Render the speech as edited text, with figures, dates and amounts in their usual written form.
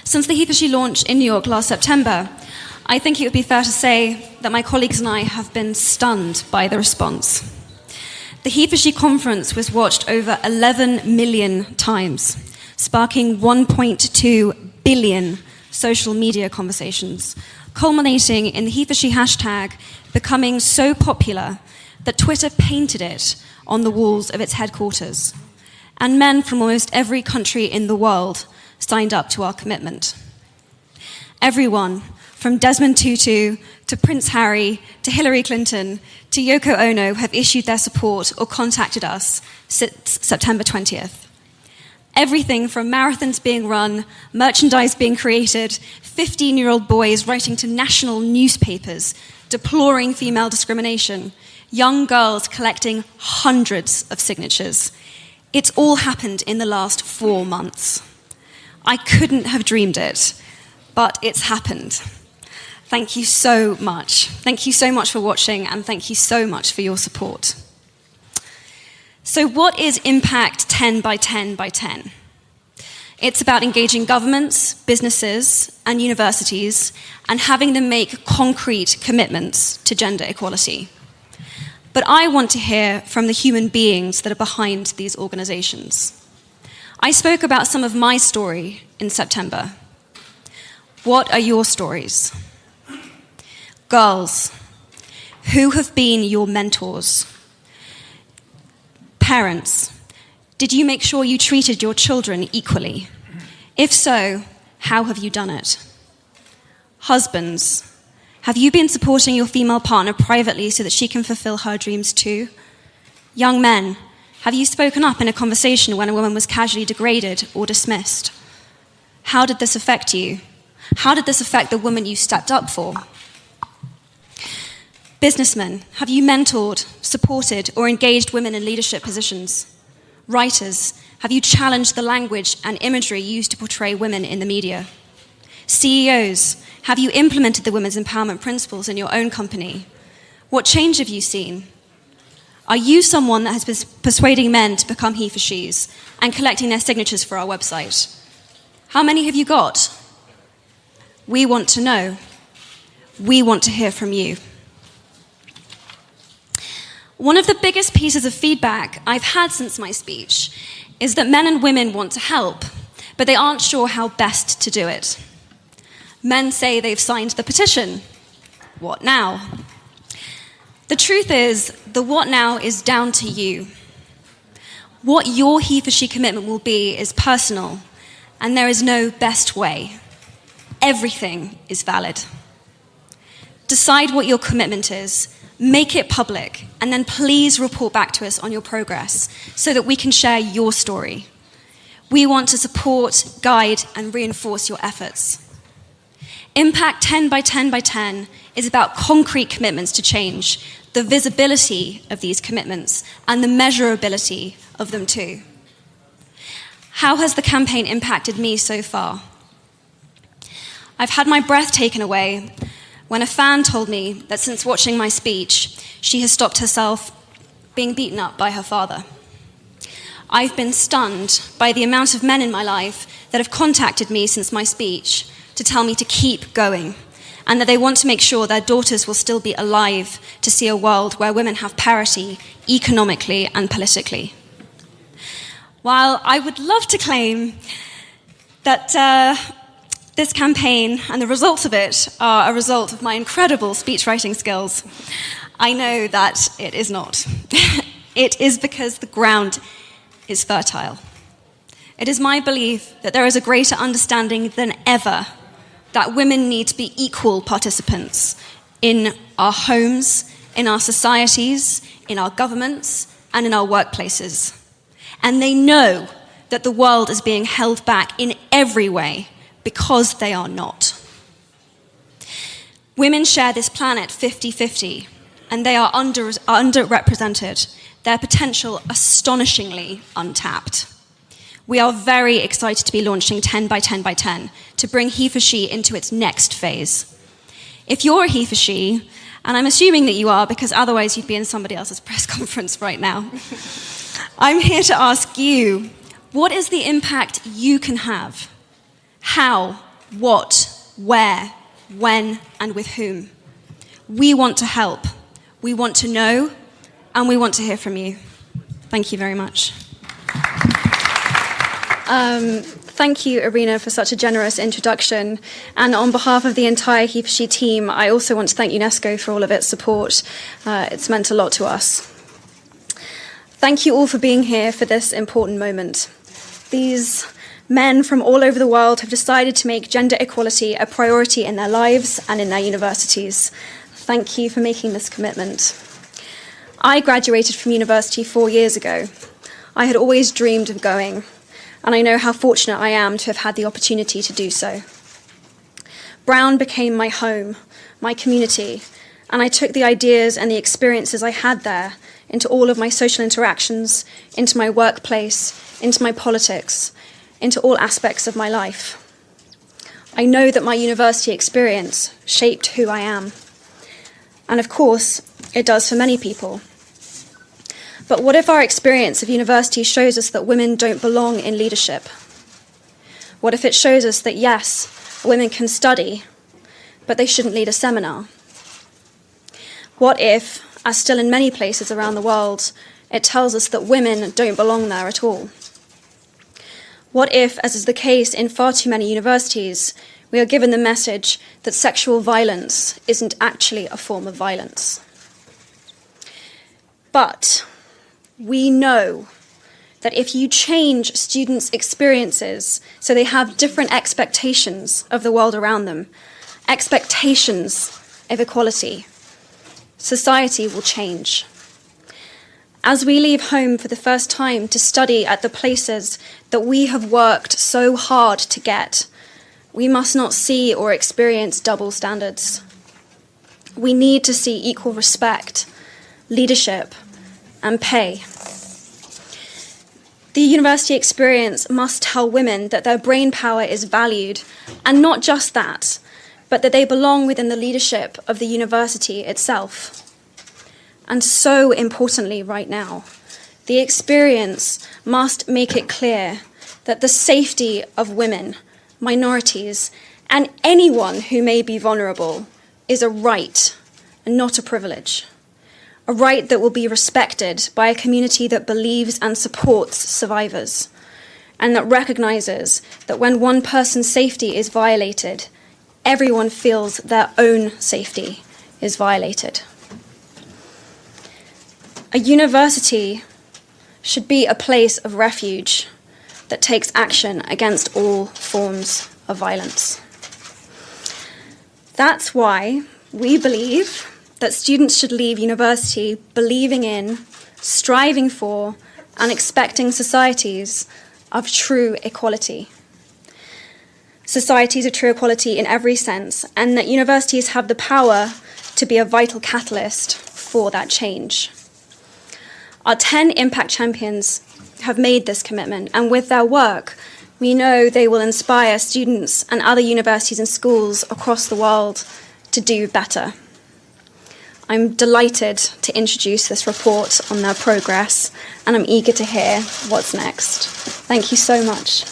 Since the He for She launch in New York last September, I think it would be fair to say that my colleagues and I have been stunned by the response. The He for She conference was watched over 11 million times, sparking 1.2 billion social media conversations, culminating in the He for She hashtag becoming so popular that Twitter painted it on the walls of its headquarters. And men from almost every country in the world signed up to our commitment. Everyone, from Desmond Tutu to Prince Harry to Hillary Clinton to Yoko Ono, have issued their support or contacted us since September 20th. Everything from marathons being run, merchandise being created, 15-year-old boys writing to national newspapers, deploring female discrimination, young girls collecting hundreds of signatures. It's all happened in the last 4 months. I couldn't have dreamed it, but it's happened. Thank you so much. Thank you so much for watching, and thank you so much for your support. So what is Impact 10 by 10 by 10? It's about engaging governments, businesses, and universities, and having them make concrete commitments to gender equality. But I want to hear from the human beings that are behind these organizations. I spoke about some of my story in September. What are your stories? Girls, who have been your mentors? Parents, did you make sure you treated your children equally? If so, how have you done it? Husbands, have you been supporting your female partner privately so that she can fulfill her dreams too? Young men, have you spoken up in a conversation when a woman was casually degraded or dismissed? How did this affect you? How did this affect the woman you stepped up for? Businessmen, have you mentored, supported, or engaged women in leadership positions? Writers, have you challenged the language and imagery used to portray women in the media? CEOs, have you implemented the women's empowerment principles in your own company? What change have you seen? Are you someone that has been persuading men to become he for she's and collecting their signatures for our website? How many have you got? We want to know. We want to hear from you. One of the biggest pieces of feedback I've had since my speech is that men and women want to help, but they aren't sure how best to do it. Men say they've signed the petition. What now? The truth is, the what now is down to you. What your he for she commitment will be is personal, and there is no best way. Everything is valid. Decide what your commitment is, make it public, and then please report back to us on your progress so that we can share your story. We want to support, guide, and reinforce your efforts. Impact 10 by 10 by 10 is about concrete commitments to change, the visibility of these commitments, and the measurability of them too. How has the campaign impacted me so far? I've had my breath taken away when a fan told me that since watching my speech, she has stopped herself being beaten up by her father. I've been stunned by the amount of men in my life that have contacted me since my speech to tell me to keep going, and that they want to make sure their daughters will still be alive to see a world where women have parity economically and politically. While I would love to claim that this campaign and the results of it are a result of my incredible speech writing skills, I know that it is not. It is because the ground is fertile. It is my belief that there is a greater understanding than ever that women need to be equal participants in our homes, in our societies, in our governments, and in our workplaces. And they know that the world is being held back in every way because they are not. Women share this planet 50-50, and they are underrepresented, their potential astonishingly untapped. We are very excited to be launching 10 by 10 by 10 to bring he for she into its next phase. If you're a he for she, and I'm assuming that you are because otherwise you'd be in somebody else's press conference right now, I'm here to ask you, what is the impact you can have? How what, where, when, and with whom. We want to help. We want to know, and we want to hear from you. Thank you very much. Thank you, Irina, for such a generous introduction. And on behalf of the entire He for She team, I also want to thank UNESCO for all of its support. It's meant a lot to us. Thank you all for being here for this important moment. These men from all over the world have decided to make gender equality a priority in their lives and in their universities. Thank you for making this commitment. I graduated from university 4 years ago. I had always dreamed of going, and I know how fortunate I am to have had the opportunity to do so. Brown became my home, my community, and I took the ideas and the experiences I had there into all of my social interactions, into my workplace, into my politics, into all aspects of my life. I know that my university experience shaped who I am. And of course, it does for many people. But what if our experience of university shows us that women don't belong in leadership? What if it shows us that, yes, women can study, but they shouldn't lead a seminar? What if, as still in many places around the world, it tells us that women don't belong there at all? What if, as is the case in far too many universities, we are given the message that sexual violence isn't actually a form of violence? But we know that if you change students' experiences so they have different expectations of the world around them, expectations of equality, society will change. As we leave home for the first time to study at the places that we have worked so hard to get, we must not see or experience double standards. We need to see equal respect, leadership, and pay. The university experience must tell women that their brain power is valued, and not just that, but that they belong within the leadership of the university itself. And so importantly right now, the experience must make it clear that the safety of women, minorities, and anyone who may be vulnerable is a right and not a privilege. A right that will be respected by a community that believes and supports survivors, and that recognizes that when one person's safety is violated, everyone feels their own safety is violated. A university should be a place of refuge that takes action against all forms of violence. That's why we believe that students should leave university believing in, striving for, and expecting societies of true equality. Societies of true equality in every sense, and that universities have the power to be a vital catalyst for that change. Our 10 Impact Champions have made this commitment, and with their work, we know they will inspire students and other universities and schools across the world to do better. I'm delighted to introduce this report on their progress, and I'm eager to hear what's next. Thank you so much.